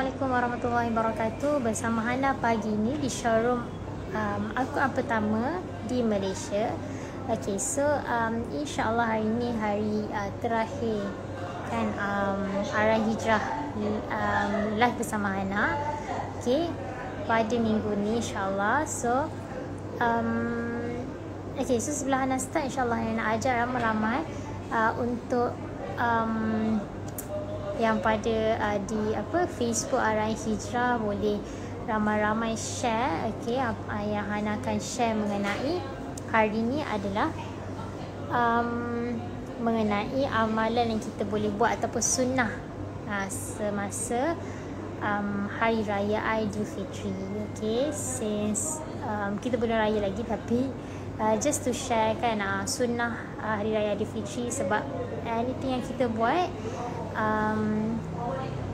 Assalamualaikum warahmatullahi wabarakatuh. Bersama Hana pagi ni di showroom Al-Quran pertama di Malaysia. Okay, so insyaAllah hari ni hari terakhir kan arah hijrah live bersama Hana. Okay, pada minggu ni insyaAllah. So okay, so sebelah Hana start insyaAllah Hana nak ajar ramai-ramai untuk yang pada di Facebook Arahan Hijrah boleh ramai-ramai share. Okey, yang Hana akan share mengenai hari ni adalah mengenai amalan yang kita boleh buat ataupun sunnah semasa hari raya Aidilfitri. Okey, since kita belum raya lagi tapi just to share kan sunnah hari raya Aidilfitri, sebab anything yang kita buat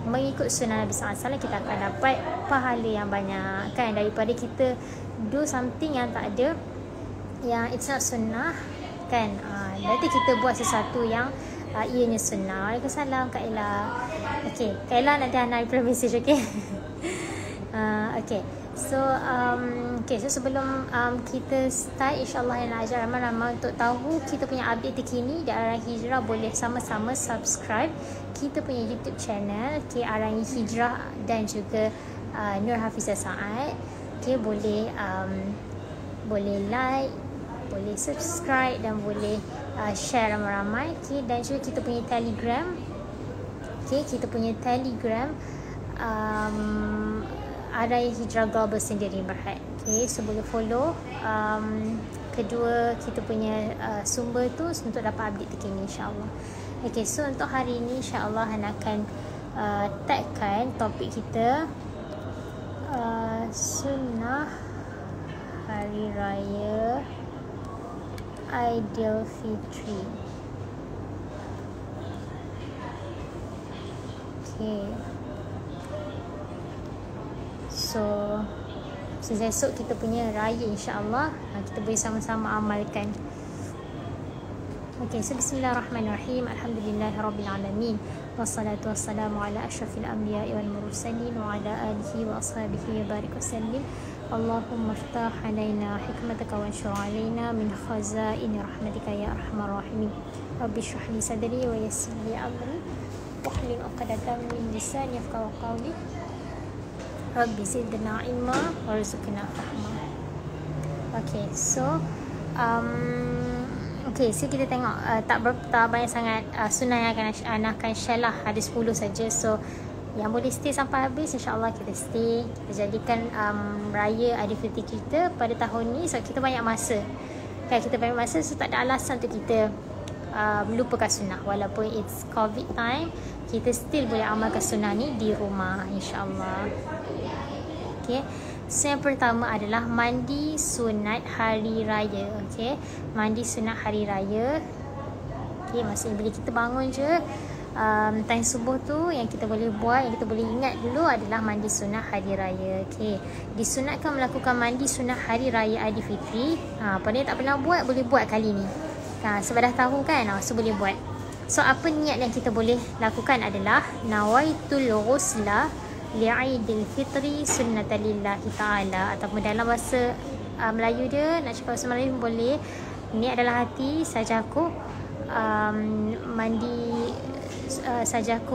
mengikut sunnah Nabi SAW, kita akan dapat pahala yang banyak kan, daripada kita do something yang tak ada, yang it's not sunnah kan. Nanti kita buat sesuatu yang ianya sunnah. Waalaikumsalam Kak Ella. Okay, Kak Ella nanti Hana reply message. Okay. Okay, so okay, so sebelum kita start, insyaAllah yang nak ajar ramai-ramai untuk tahu kita punya update terkini di Arahan Hijrah, boleh sama-sama subscribe kita punya YouTube channel, okay, Arahan Hijrah dan juga Nur Hafizah Saad. Okay, boleh like, boleh subscribe dan boleh share ramai-ramai. Okay, dan juga kita punya Telegram. Okay, kita punya Telegram Arahan Hijrah Global sendiri Berhad. Okay, so boleh follow kedua kita punya sumber tu untuk dapat update terkini insyaAllah. Okay, so untuk hari ni insyaAllah Hana akan tagkan topik kita sunnah hari raya Aidilfitri. Okay, so esok kita punya raya insyaAllah, kita boleh sama-sama amalkan. Okay, so bismillahirrahmanirrahim. Alhamdulillahirrabbilalamin. Wassalatu wassalamu ala ashrafil anbiya'i wal mursalin wa ala alihi wa ashabihi wa barik wa sallim. Allahumma ftah alaina hikmataka wa anshur alaina min khazaini rahmatika ya arhamar rahimin. Rabbi shrah li sadri wa yassir li amri wahlul 'uqdatam min lisani yafqahu qawli. Rabbi zidna ilma warzuqna fahma. Okay, so okay, so kita tengok tak banyak sangat sunnah yang akan share lah, ada 10 saja. So yang boleh stay sampai habis insyaAllah kita stay, kita jadikan raya Aidilfitri kita pada tahun ni. So kita banyak masa kan, kita banyak masa, so tak ada alasan untuk kita melupakan sunnah. Walaupun it's COVID time, kita still boleh amalkan sunnah ni di rumah insyaAllah. Okay, so yang pertama adalah mandi sunat hari raya. Okay, mandi sunat hari raya. Okay, maksudnya bila kita bangun je time subuh tu, yang kita boleh buat, yang kita boleh ingat dulu adalah mandi sunat hari raya. Okay, disunatkan melakukan mandi sunat hari raya Aidilfitri. Pada yang tak pernah buat, boleh buat kali ni. Sebab dah tahu kan, so boleh buat. So apa niat yang kita boleh lakukan adalah nawaitul ghusla li'aidilfitri sunnatan lillahi ta'ala, ataupun dalam bahasa Melayu dia, nak cakap bahasa Melayu boleh, ni adalah hati sajaku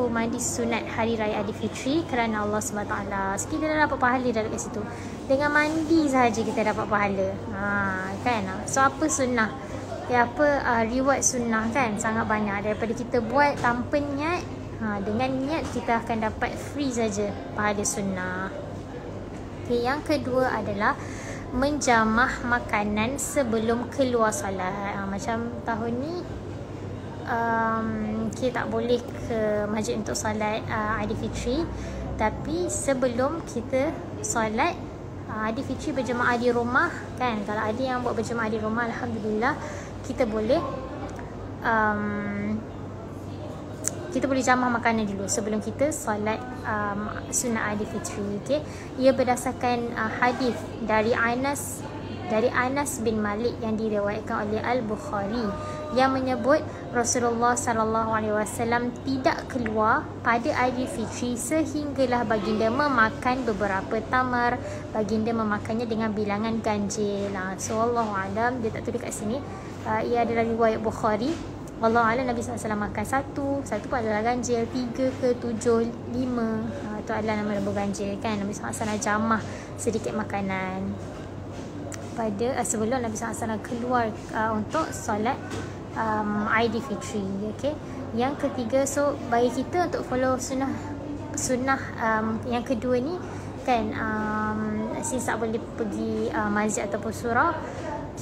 mandi sunat hari raya Aidilfitri kerana Allah SWT. So kita dah dapat pahala dah kat situ. Dengan mandi sahaja kita dapat pahala. Kan? So apa sunnah? Reward sunnah kan sangat banyak daripada kita buat tanpa niat. Dengan niat kita akan dapat free saja pahala sunnah. Okay, yang kedua adalah menjamah makanan sebelum keluar solat. Macam tahun ni kita tak boleh ke masjid untuk solat Aidilfitri, tapi sebelum kita solat Aidilfitri berjemaah di rumah kan. Kalau ada yang buat berjemaah di rumah, alhamdulillah, kita boleh jamah makanan dulu sebelum kita solat sunnah Aidilfitri. Okay, ia berdasarkan hadis dari Anas dari Anas bin Malik yang diriwayatkan oleh Al-Bukhari yang menyebut Rasulullah sallallahu alaihi wasallam tidak keluar pada Aidilfitri sehinggalah baginda memakan beberapa tamar. Baginda memakannya dengan bilangan ganjil. So wallahu alam, dia tak tulis kat sini. Ia adalah riwayat Bukhari. Wallahu alam, Nabi SAW makan satu pun adalah ganjil, 3 ke 7, 5, itu adalah nama lembu ganjil kan. Nabi SAW jamah sedikit makanan pada sebelum Nabi SAW keluar untuk solat Aidilfitri. Okay. Yang ketiga, so bagi kita untuk follow sunnah yang kedua ni kan, since tak boleh pergi masjid ataupun surau,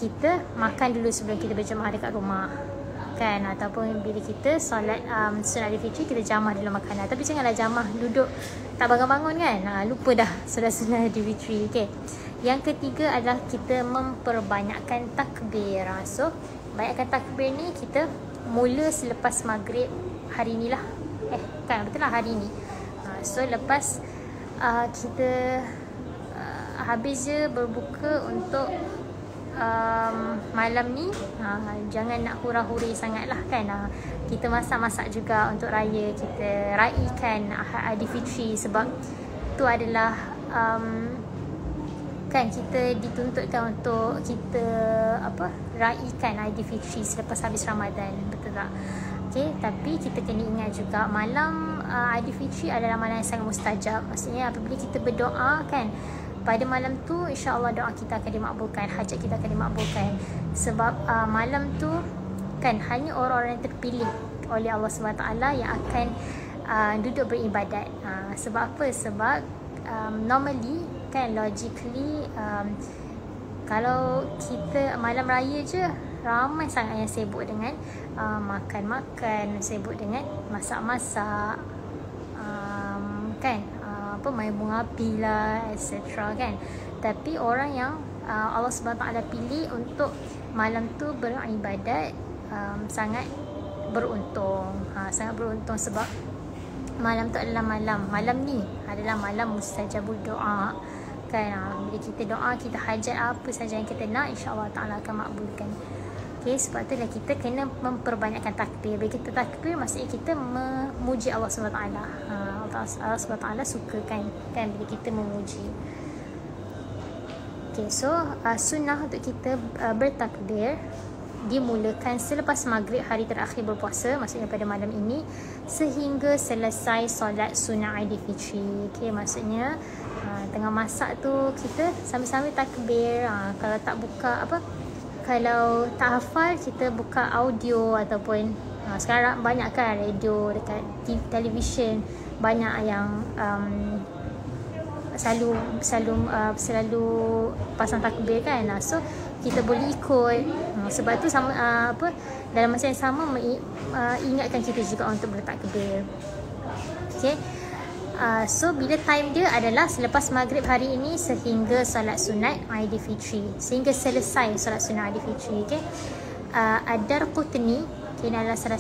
kita makan dulu sebelum kita berjemaah dekat rumah kan, ataupun bila kita solat sunat Aidilfitri, kita jamah dulu makanan. Tapi janganlah jamah duduk tak bangun-bangun kan, lupa dah solat sunat Aidilfitri. Okay. Yang ketiga adalah kita memperbanyakkan takbir. So banyakkan takbir ni kita mula selepas maghrib hari ni lah. Kan betul lah hari ni. So lepas kita habis je berbuka untuk malam ni, jangan nak hura-huri sangat lah kan. Kita masak-masak juga untuk raya, kita raikan Aidilfitri, sebab tu adalah kan kita dituntutkan untuk kita raikan Aidilfitri selepas habis Ramadan, betul tak? Okay, tapi kita kena ingat juga malam Aidilfitri adalah malam yang sangat mustajab. Maksudnya apabila kita berdoa kan, pada malam tu insya-Allah doa kita akan dimakbulkan, hajat kita akan dimakbulkan. Sebab malam tu kan hanya orang-orang yang terpilih oleh Allah SWT yang akan duduk beribadat. Sebab apa? Sebab normally kan, logically kalau kita malam raya je, ramai sangat yang sibuk dengan makan-makan, sibuk dengan masak-masak, kan, main bunga api lah, etc. kan. Tapi orang yang Allah SWT pilih untuk malam tu beribadat sangat beruntung. Sangat beruntung sebab malam tu adalah malam ni adalah malam mustajabul doa kan. Bila kita doa, kita hajat apa saja yang kita nak, insya-Allah Taala akan makbulkan. Okay, sebab itulah kita kena memperbanyakkan takbir. Bila kita takbir, maksudnya kita memuji Allah SWT. Allah SWT suka kan bila kita memuji. Okay, so sunnah untuk kita bertakbir dimulakan selepas maghrib hari terakhir berpuasa, maksudnya pada malam ini, sehingga selesai solat sunnah Aidilfitri. Okay, maksudnya tengah masak tu kita sambil-sambil takbir. Kalau tak buka kalau tak hafal, kita buka audio ataupun sekarang banyak kan radio dekat televisyen, banyak yang selalu pasang takbir kan. So kita boleh ikut. Sebab tu sama dalam masa yang sama ingatkan kita juga untuk bertakbir. Okay. So bila time dia adalah selepas maghrib hari ini sehingga solat sunat Aidilfitri, sehingga selesai solat sunat Aidilfitri. Okay. Ad-Darqutni, okay, adalah salah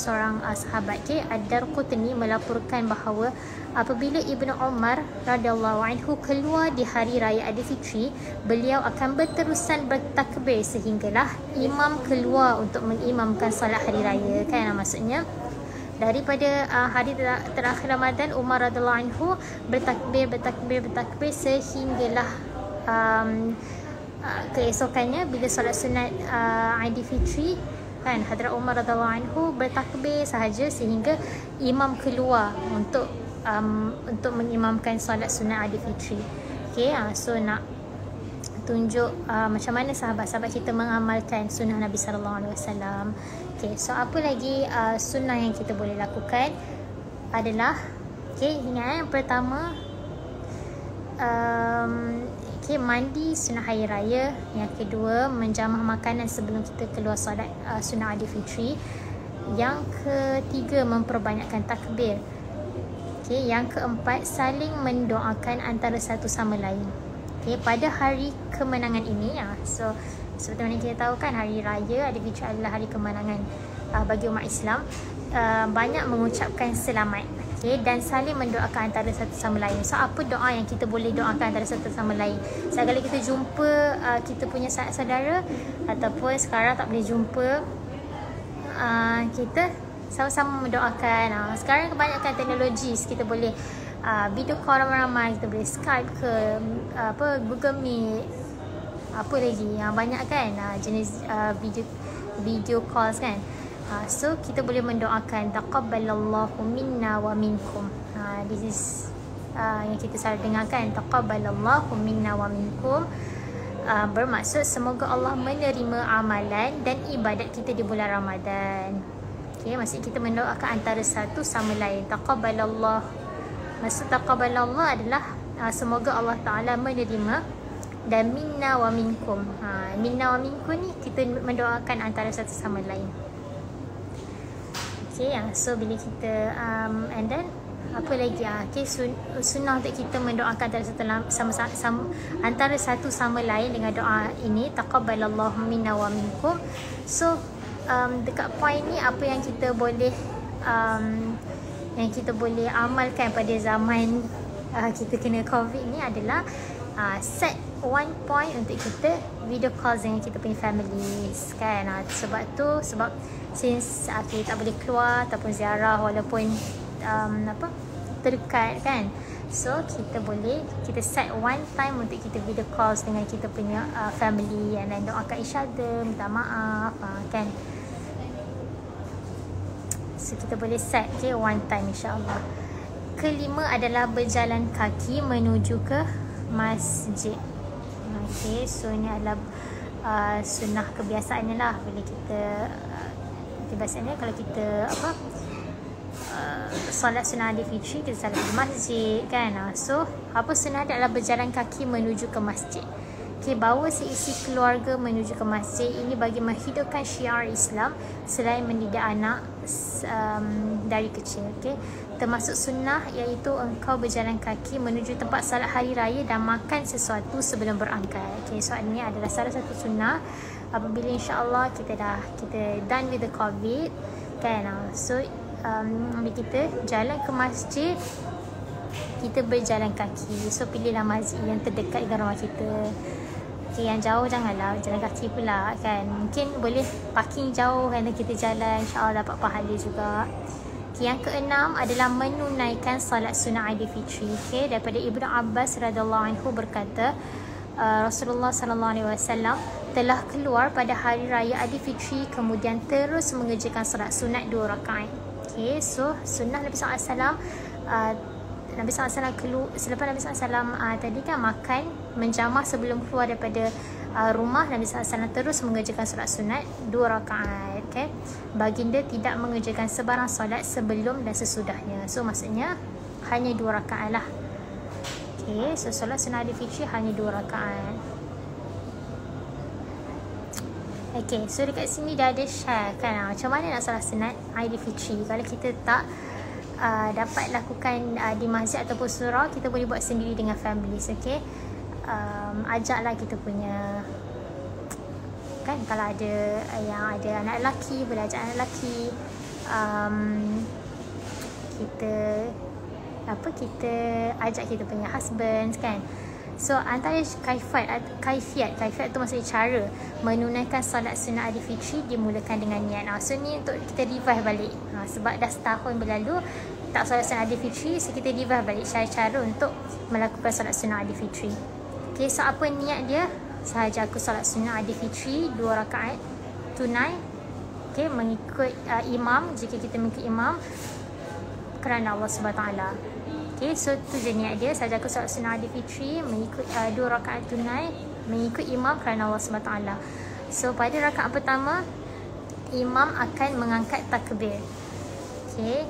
seorang sahabat. Okay. Ad-Darqutni melaporkan bahawa apabila Ibnu Umar radhiyallahu anhu keluar di hari raya Aidilfitri, beliau akan berterusan bertakbir sehinggalah imam keluar untuk mengimamkan solat hari raya kan. Maksudnya daripada hari terakhir Ramadan, Umar radhiyallahu anhu bertakbir sehinggalah keesokannya bila solat sunat Aidilfitri kan, Hadrat Umar radhiyallahu anhu bertakbir sahaja sehingga imam keluar untuk mengimamkan solat sunat Aidilfitri. Okay, so nak tunjuk macam mana sahabat-sahabat kita mengamalkan sunnah Nabi sallallahu alaihi wasallam. Okay, so apa lagi sunnah yang kita boleh lakukan adalah, okay, ingat yang pertama, mandi sunnah hari raya. Yang kedua, menjamah makanan sebelum kita keluar solat sunnah Aidilfitri. Yang ketiga, memperbanyakkan takbir. Okay, yang keempat, saling mendoakan antara satu sama lain. Okay, pada hari kemenangan ini, so seperti mana kita tahu kan, hari raya Aidilfitri adalah hari kemenangan bagi umat Islam. banyak mengucapkan selamat, okay, dan saling mendoakan antara satu sama lain. So apa doa yang kita boleh doakan antara satu sama lain? Sekali kita jumpa kita punya saudara, ataupun sekarang tak boleh jumpa, kita sama-sama mendoakan. Sekarang kebanyakan teknologi, kita boleh video call ramai-ramai, kita boleh Skype ke Google Meet, apa lagi banyak kan jenis video calls kan. So kita boleh mendoakan taqabbalallahu minna wa minkum. This is yang kita selalu dengarkan, taqabbalallahu minna wa minkum, bermaksud semoga Allah menerima amalan dan ibadat kita di bulan Ramadan. Okay, maksud kita mendoakan antara satu sama lain. Taqabbalallah, maksud taqabbalallah adalah semoga Allah Ta'ala menerima, dan minna wa minkum, minna wa minkum ni kita mendoakan antara satu sama lain. Okay, so bila kita and then apa lagi okay, sunnah untuk kita mendoakan antara satu sama lain dengan doa ini, taqabbalallahu minna wa minkum. So dekat point ni, apa yang kita boleh amalkan pada zaman kita kena COVID ni adalah set one point untuk kita video calls dengan kita punya families kan. Sebab since kita tak boleh keluar ataupun ziarah walaupun terdekat kan, so kita set one time untuk kita video calls dengan kita punya family, and then doakan each other, minta maaf kan. So kita boleh set one time insyaAllah. Kelima adalah berjalan kaki menuju ke masjid. Okay, so ni adalah sunnah kebiasaannya lah. Bila kita kebiasaannya kalau kita solat sunnah Aidil Fitri, kita solat di masjid kan. So apa sunnah dia adalah berjalan kaki menuju ke masjid. Okay, bawa seisi keluarga menuju ke masjid. Ini bagi menghidupkan syiar Islam selain mendidik anak dari kecil. Okay, termasuk sunnah iaitu engkau berjalan kaki menuju tempat salat hari raya dan makan sesuatu sebelum berangkat. Okay, so ini adalah salah satu sunnah apabila insyaAllah kita done with the COVID kan. So bila kita jalan ke masjid, kita berjalan kaki. So pilihlah masjid yang terdekat dengan rumah kita. Okay, yang jauh janganlah jalan kaki pula kan. Mungkin boleh parking jauh kan, kita jalan, insyaAllah dapat pahala juga. Okay, yang keenam adalah menunaikan salat sunnah Aidil Fitri. Okay, daripada Ibnu Abbas radhiyallahu anhu berkata, Rasulullah sallallahu alaihi wasallam telah keluar pada hari raya Aidil Fitri kemudian terus mengerjakan salat sunat 2 rakaat. Okay, so sunnah Nabi SAW, Nabi SAW selepas Nabi SAW tadi kan makan, menjamah sebelum keluar daripada rumah, Nabi SAW terus mengerjakan solat sunat 2 rakaat. Okay, baginda tidak mengerjakan sebarang solat sebelum dan sesudahnya. So maksudnya hanya 2 rakaat lah. Okay, so solat sunat Aidil Fitri hanya 2 rakaat. Okay, so dekat sini dah ada share kan macam mana nak solat sunat Aidil Fitri. Kalau kita tak dapat lakukan di masjid ataupun surau, kita boleh buat sendiri dengan families. Okay, ajaklah kita punya kan, kalau ada yang ada anak lelaki, boleh ajak anak lelaki. Kita ajak kita punya husbands kan. So antara kaifiat tu maksudnya cara menunaikan solat sunat Aidil Fitri dimulakan dengan niat. So ni untuk kita revive balik, sebab dah setahun berlalu tak solat sunat Aidil Fitri, so kita revive balik cara-cara untuk melakukan solat sunat Aidil Fitri. Okay, so apa niat dia? Sahaja aku solat sunat Aidil Fitri 2 rakaat tunai, okay, mengikut imam, jika kita mengikut imam kerana Allah SWT. Okay, so tu je niat dia. Sahaja aku solat sunat Aidil Fitri mengikut 2 rakaat tunai mengikut imam kerana Allah SWT. So pada rakaat pertama, imam akan mengangkat takbir. Okay,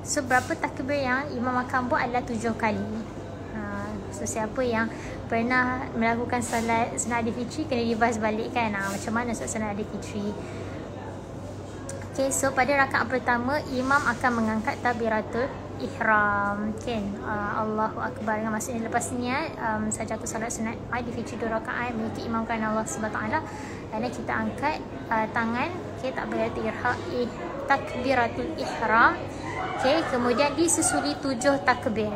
so berapa takbir yang imam akan buat adalah 7 kali. So siapa yang pernah melakukan salat sunat Aidil Fitri kena revise balik kan, macam mana solat sunat Aidil Fitri. Okay, so pada rakaat pertama imam akan mengangkat takbiratul ihram kan, Allahu Akbar, maksudnya lepas niat sahaja aku salat sunat Aidil Fitri 2 rakaat mengikut imam kerana Allah SWT, dan kita angkat tangan, okey, takbiratul ihram. Okey, kemudian disusuli 7 takbir.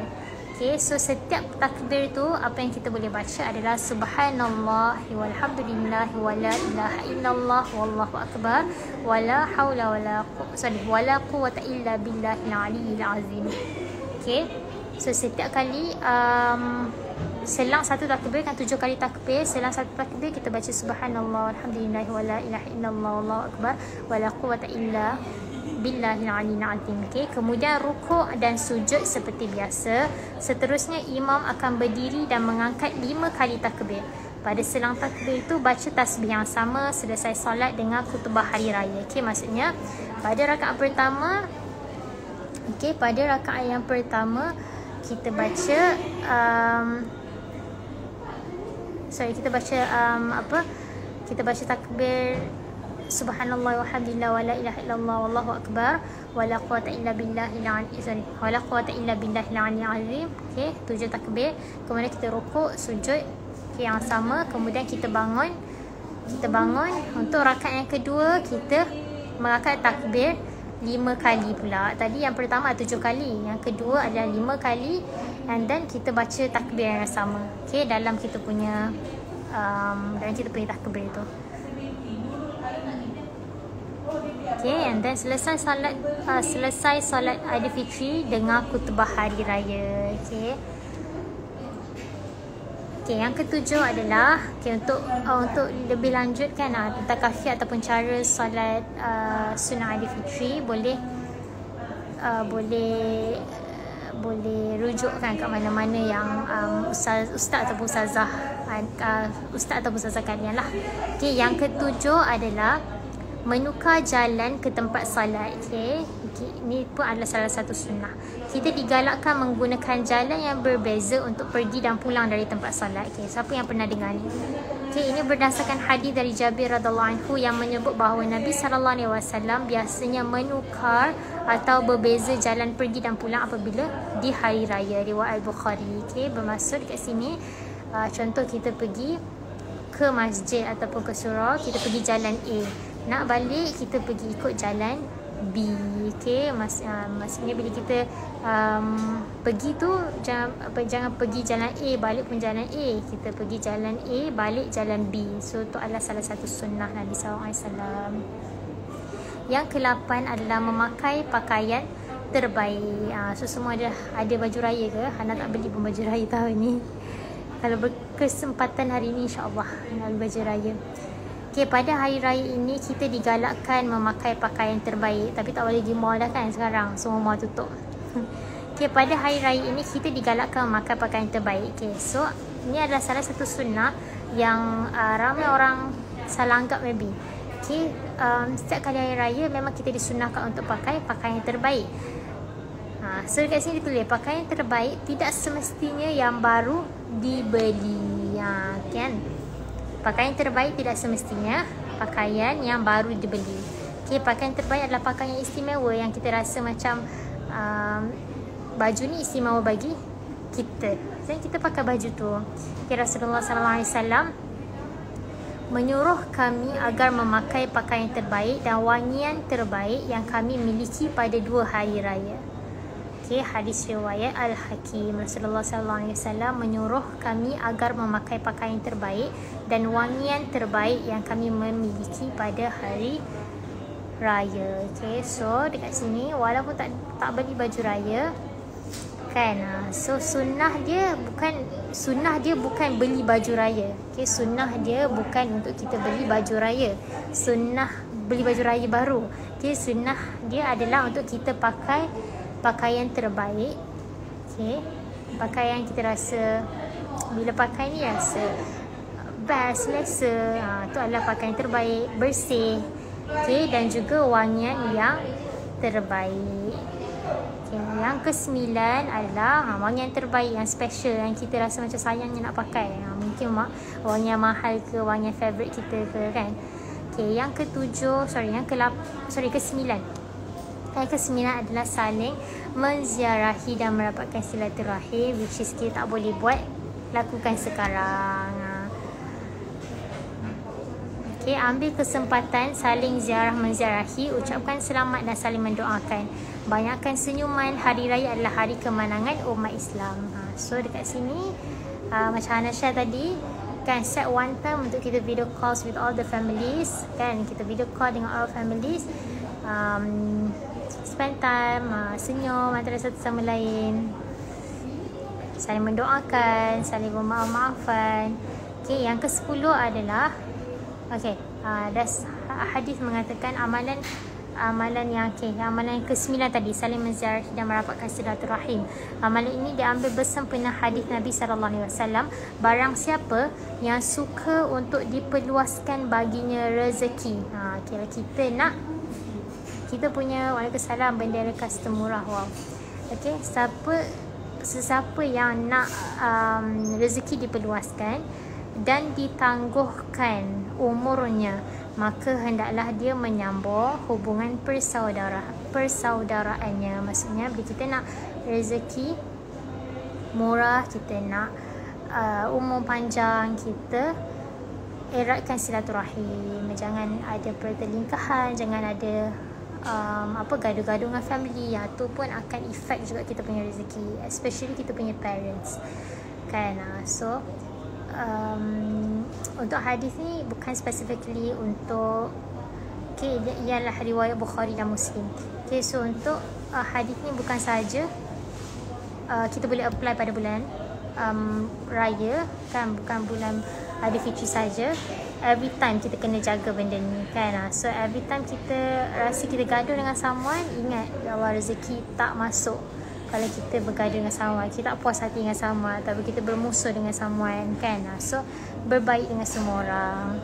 Okey, so setiap takbir tu apa yang kita boleh baca adalah subhanallah walhamdulillah wala ilaha illallah wallahu akbar wala haula wala quwwata illa billahil aliyyil azim. Okey, so setiap kali selang satu takbir kan 7 kali takbir, selang satu takbir kita baca subhanallah walhamdulillah wala ilaha illallah wallahu akbar wala quwwata illa billahil aliyyil azim. Okey, kemudian rukuk dan sujud seperti biasa. Seterusnya imam akan berdiri dan mengangkat 5 kali takbir. Pada selang takbir itu baca tasbih yang sama selesai solat dengan khutbah hari raya. Okey, maksudnya pada rakaat pertama, okey, pada rakaat yang pertama kita baca kita baca takbir subhanallah walhamdulillah wala ilaha illallah wallahu akbar wala quwwata illa billahil aliyyil azim. Okey, 7 takbir. Kemudian kita rukuk, sujud, okey, yang sama. Kemudian kita bangun untuk rakaat yang kedua kita mengangkat takbir 5 kali pula. Tadi yang pertama 7 kali, yang kedua adalah 5 kali, and then kita baca takbir yang sama. Okey, dalam kita punya takbir itu. Okay, and then selesai solat Aidilfitri dengan khutbah hari raya. Okay. Okay, yang ketujuh adalah untuk lebih lanjut kan tentang kafiyat ataupun cara solat sunnah Aidilfitri, boleh rujuk kan kat mana-mana yang ustaz ataupun ustazah kalian lah. Okay, yang ketujuh adalah menukar jalan ke tempat salat. Okay, ini pun adalah salah satu sunnah. Kita digalakkan menggunakan jalan yang berbeza untuk pergi dan pulang dari tempat salat. Okay, siapa yang pernah dengar ni? Okay, ini berdasarkan hadis dari Jabir radhiyallahu anhu yang menyebut bahawa Nabi SAW biasanya menukar atau berbeza jalan pergi dan pulang apabila di hari raya. Riwayat Al-Bukhari. Okay, bermaksud kat sini contoh kita pergi ke masjid ataupun ke surau, kita pergi jalan A, nak balik kita pergi ikut jalan B. Okay, maksudnya bila kita pergi tu jangan pergi jalan A balik pun jalan A, kita pergi jalan A balik jalan B. So tu adalah salah satu sunnah Nabi SAW. Yang ke-8 adalah memakai pakaian terbaik. So semua ada baju raya ke? Hana tak beli pun baju raya tahun ni. Kalau berkesempatan hari ni insya-Allah nak beli baju raya. Okay, pada hari raya ini kita digalakkan memakai pakaian terbaik. Tapi tak boleh pergi mall dah kan sekarang, semua mall tutup. Okay, pada hari raya ini kita digalakkan memakai pakaian terbaik. Okay, so ini adalah salah satu sunnah yang ramai orang salah anggap maybe. Okay, setiap kali hari raya memang kita disunahkan untuk pakai pakaian terbaik. So dekat sini ditulis pakaian terbaik tidak semestinya yang baru dibeli. Kan? Pakaian terbaik tidak semestinya pakaian yang baru dibeli. Okay, pakaian terbaik adalah pakaian yang istimewa yang kita rasa macam baju ni istimewa bagi kita. Jadi kita pakai baju tu. Okay, Rasulullah SAW menyuruh kami agar memakai pakaian terbaik dan wangian terbaik yang kami miliki pada 2 hari raya. Okay, hadis riwayat Al-Hakim. Rasulullah SAW menyuruh kami agar memakai pakaian terbaik dan wangian terbaik yang kami memiliki pada hari raya. Okay, so dekat sini walaupun tak beli baju raya kan, so sunnah dia bukan beli baju raya. Okay, sunnah dia bukan untuk kita beli baju raya, sunnah beli baju raya baru. Okay, sunnah dia adalah untuk kita pakai pakaian terbaik. Okay, pakaian kita rasa bila pakai ni rasa best, selesa. Tu adalah pakaian terbaik, bersih. Okay, dan juga wangian yang terbaik. Okay, yang ke-9 adalah wangian terbaik yang special yang kita rasa macam sayangnya nak pakai. Mungkin wangian mahal ke, wangian favourite kita ke kan. Okay, yang ke-9. Yang ke-9 adalah saling menziarahi dan merapatkan silaturahim, which is kita tak boleh buat, lakukan sekarang. Okay, ambil kesempatan saling ziarah menziarahi, ucapkan selamat dan saling mendoakan. Banyakkan senyuman, hari raya adalah hari kemenangan umat Islam. So dekat sini macam Hana share tadi kan, set one time untuk kita video calls with all the families kan, kita video call dengan all families, spend time, senyum antara satu sama lain, saling mendoakan, saling bermaaf-maafan. Okay, yang ke-10 adalah hadis mengatakan amalan yang amalan yang ke-9 tadi, saling menziarahi dan merapatkan silaturahim. Amalan ini diambil bersempena hadis Nabi SAW, barang siapa yang suka untuk diperluaskan baginya rezeki. Kita punya Waalaikumsalam bendera custom murah. Wow. Okay, sesiapa yang nak rezeki diperluaskan dan ditangguhkan umurnya, maka hendaklah dia menyambung hubungan persaudaraannya. Maksudnya bila kita nak rezeki murah, kita nak umur panjang, kita eratkan silaturahim. Jangan ada pertelingkahan, jangan ada gaduh-gaduh dengan family. Itu pun akan efek juga kita punya rezeki, especially kita punya parents kan. So untuk hadis ni bukan specifically untuk ialah riwayat Bukhari dan Muslim. So untuk hadis ni bukan sahaja kita boleh apply pada bulan raya kan, bukan bulan Aidilfitri saja. Every time kita kena jaga benda ni kan. So every time kita rasa kita gaduh dengan someone, ingat bahawa rezeki tak masuk kalau kita bergaduh dengan someone, kita tak puas hati dengan someone, tapi kita bermusuh dengan someone kan. So berbaik dengan semua orang.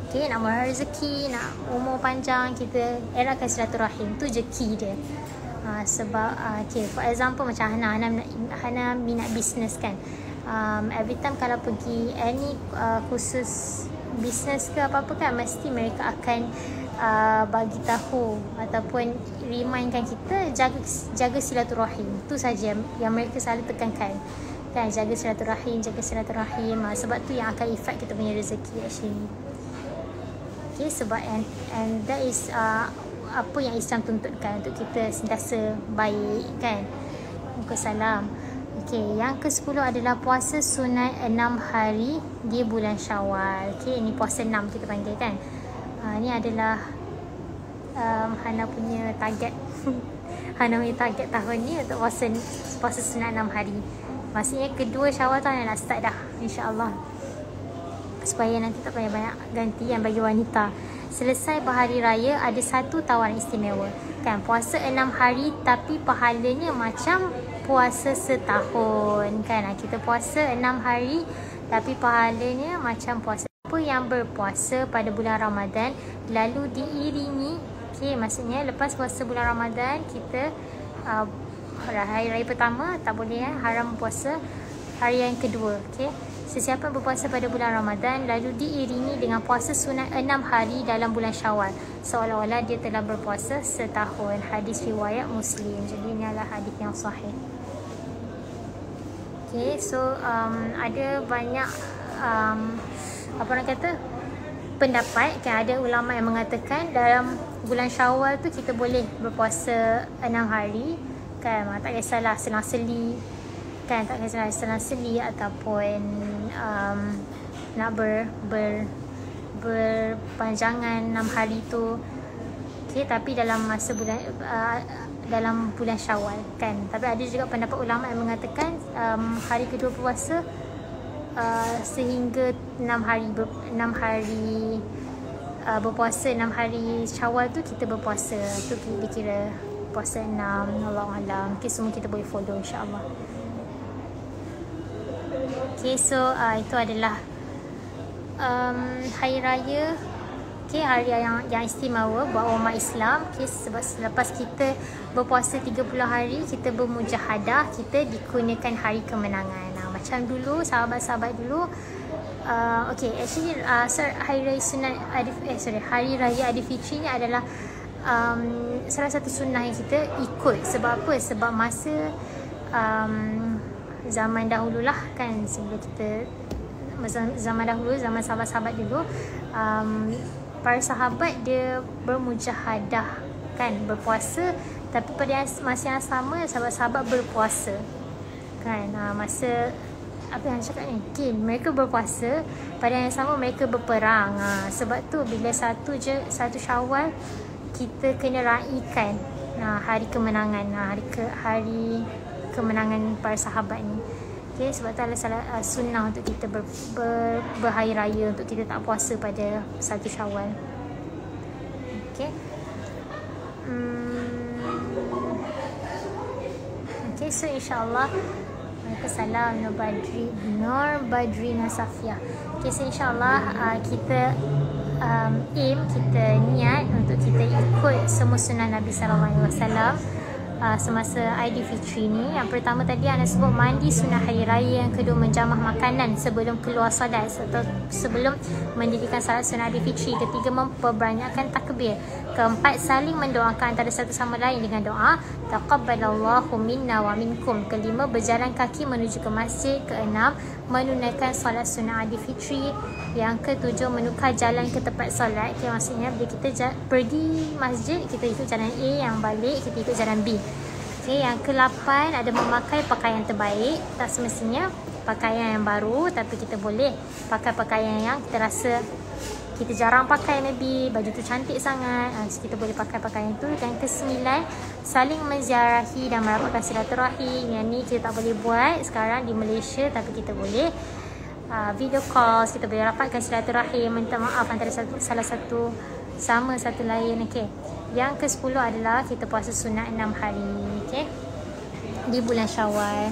Okay, nak murah rezeki, nak umur panjang, kita eratkan silaturahim. Tu je key dia. Sebab for example macam Hana minat business kan. Every time kalau pergi any khusus business ke apa-apa kan, mesti mereka akan bagi tahu ataupun remindkan kita jaga silaturahim. Itu saja yang mereka selalu tekankan kan, jaga silaturahim. Sebab tu yang akan efek kita punya rezeki actually. Okay, sebab and that is apa yang Islam tuntutkan untuk kita sentiasa baik kan. Waalaikumsalam. Okay, yang ke-10 adalah puasa sunat 6 hari di bulan Syawal. Okay, ini puasa 6 kita panggil kan. Ini adalah Hana punya target Hana punya target tahun ni untuk puasa sunat 6 hari. Maksudnya kedua Syawal tu nak start dah, insyaAllah, supaya nanti tak payah banyak gantian bagi wanita. Selesai berhari raya ada satu tawaran istimewa kan, puasa 6 hari tapi pahalanya macam puasa setahun kan. Kita puasa 6 hari tapi pahalanya macam puasa. Siapa yang berpuasa pada bulan Ramadan lalu diiringi, maksudnya lepas puasa bulan Ramadan kita hari raya pertama tak boleh haram puasa hari yang kedua. Sesiapa berpuasa pada bulan Ramadan lalu diiringi dengan puasa sunat 6 hari dalam bulan Syawal, seolah-olah dia telah berpuasa setahun. Hadis riwayat Muslim. Jadi ini adalah hadis yang sahih. So ada banyak pendapat kan. Ada ulama yang mengatakan dalam bulan Syawal tu kita boleh berpuasa 6 hari kan, tak kisahlah selang-seli kan, tak kisahlah selang-seli ataupun nak berpanjangan 6 hari tu. Tapi dalam masa dalam bulan Syawal kan. Tapi ada juga pendapat ulama yang mengatakan hari kedua puasa sehingga 6 hari berpuasa 6 hari Syawal tu kita berpuasa, tu dikira puasa 6. Allahualam. Semua kita boleh follow insyaAllah. So itu adalah hari raya, hari yang istimewa buat umat Islam. Sebab selepas kita berpuasa 30 hari, kita bermujahadah, kita dikurniakan hari kemenangan. Macam dulu sahabat-sahabat dulu, actually hari raya sunat hari raya Aidilfitri ni adalah salah satu sunnah yang kita ikut. Sebab apa? Sebab masa zaman dahulu lah kan, sebelum kita zaman dahulu, zaman sahabat-sahabat dulu, para sahabat dia bermujahadah kan, berpuasa, tapi pada masa yang sama sahabat-sahabat berpuasa kan. Masa apa yang cakap ni, mereka berpuasa, pada yang sama mereka berperang. Sebab tu bila satu Syawal kita kena raikan hari kemenangan, hari kemenangan para sahabat ni. Okay, sebab tu adalah sunnah untuk kita berhari raya, untuk kita tak puasa pada 1 Syawal. Okay. Okay, so insyaAllah Waalaikumsalam Nur Badri Nasafia. Okay, so insyaAllah kita kita niat untuk kita ikut semua sunnah Nabi SAW semasa Aidilfitri ni. Yang pertama tadi Ana sebut mandi sunnah hari raya, yang kedua menjamah makanan sebelum keluar solat atau sebelum mendirikan salat sunnah Aidilfitri, ketiga memperbanyakkan takbir, keempat saling mendoakan antara satu sama lain dengan doa taqabbalallahu minna wa minkum, kelima berjalan kaki menuju ke masjid, keenam menunaikan solat sunnah Aidilfitri, yang ketujuh menukar jalan ke tempat solat. Okay, maksudnya bila kita pergi masjid kita ikut jalan A, yang balik kita ikut jalan B. Okay, yang ke-8 ada memakai pakaian terbaik, tak semestinya pakaian yang baru, tapi kita boleh pakai pakaian yang kita rasa kita jarang pakai, maybe baju tu cantik sangat, kita boleh pakai pakaian tu. Dan ke-9 saling menziarahi dan merapatkan silaturahim. Yang ni kita tak boleh buat sekarang di Malaysia, tapi kita boleh video call, kita boleh rapatkan silaturahim, minta maaf antara salah satu sama satu lain. Okay. Yang ke-10 adalah kita puasa sunat 6 hari, okay, di bulan Syawal.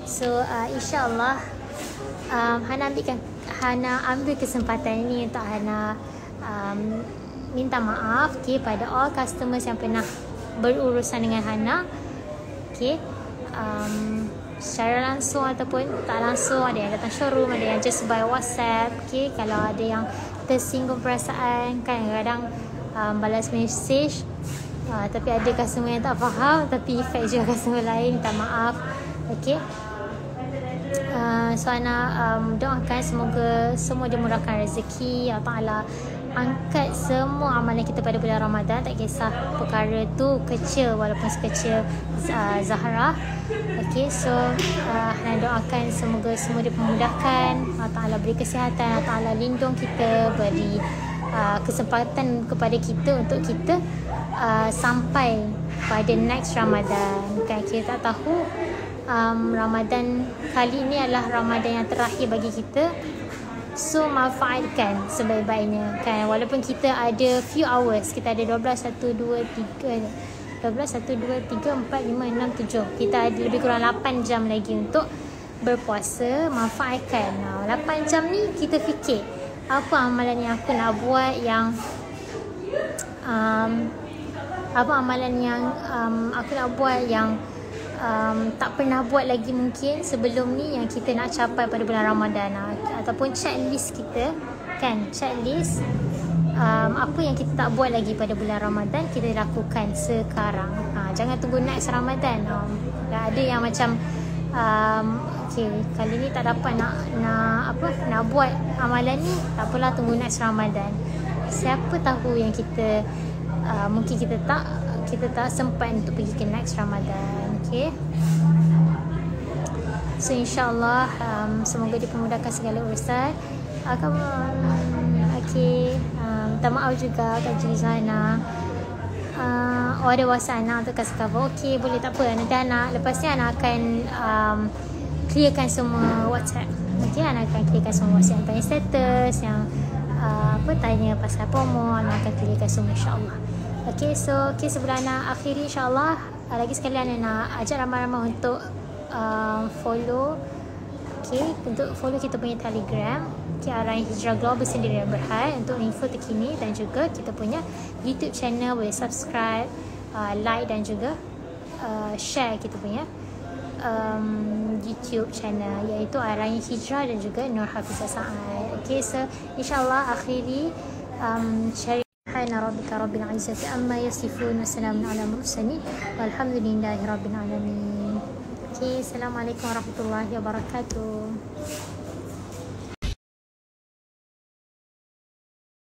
So insyaAllah Hana ambil kesempatan ini untuk Hana minta maaf, okay, pada all customers yang pernah berurusan dengan Hana, okay, secara langsung ataupun tak langsung. Ada yang datang showroom, ada yang just by WhatsApp. Okay, kalau ada yang tersinggung perasaan kan, kadang balas message, tapi ada customer yang tak faham, tapi effect juga customer lain, minta maaf. Okay, so Ana doakan semoga semua dimurahkan rezeki, Allah Ta'ala angkat semua amalan kita pada bulan Ramadan, tak kisah perkara tu kecil walaupun sekecil Zahra. Okay, so Hana doakan semoga semua dipermudahkan, Allah Ta'ala beri kesihatan, Allah Ta'ala lindung kita, beri kesempatan kepada kita untuk kita sampai pada next Ramadan kan. Kita tak tahu Ramadan kali ini adalah Ramadan yang terakhir bagi kita, so manfaatkan sebaik-baiknya kan. Walaupun kita ada few hours, kita ada 12, 1, 2, 3 12, 1, 2, 3, 4, 5, 6, 7, kita ada lebih kurang 8 jam lagi untuk berpuasa. Manfaatkan 8 jam ni, kita fikir apa amalan yang aku nak buat, yang apa amalan yang aku nak buat yang tak pernah buat lagi mungkin sebelum ni, yang kita nak capai pada bulan Ramadan, ataupun checklist kita kan, checklist apa yang kita tak buat lagi pada bulan Ramadan, kita lakukan sekarang. Jangan tunggu next Ramadan. Ada yang macam okay, kali ni tak dapat nak buat amalan ni, tak apalah, tunggu next Ramadan. Siapa tahu yang kita mungkin kita tak sempat untuk pergi ke next Ramadan. Okay, so insyaAllah semoga dipermudahkan segala urusan. Okay, minta maaf juga kat Jizana, order WhatsApp anak untuk kasih cover. Okay, boleh, tak apa, nanti anak lepas ni anak akan clearkan semua WhatsApp. Okay, anak akan clearkan semua WhatsApp yang status, yang tanya pasal promo, anak akan clearkan semua insyaAllah. Okay, so sebelum anak akhiri insyaAllah, lagi sekali anak nak ajak ramai-ramai untuk follow, okay, untuk follow kita punya Telegram, okay, Arahan Hijrah Global Sendirian Berhad, untuk info terkini, dan juga kita punya YouTube channel, boleh subscribe, like dan juga share kita punya YouTube channel, iaitu Arahan Hijrah dan juga Nur Hafizah Saad. Okay, so insyaAllah akhiri sharing. Subhana rabbika rabbil izzati amma yasifun, wa salamun ala mursalin, walhamdulillahi rabbil alamin. Okay, assalamualaikum warahmatullahi wabarakatuh.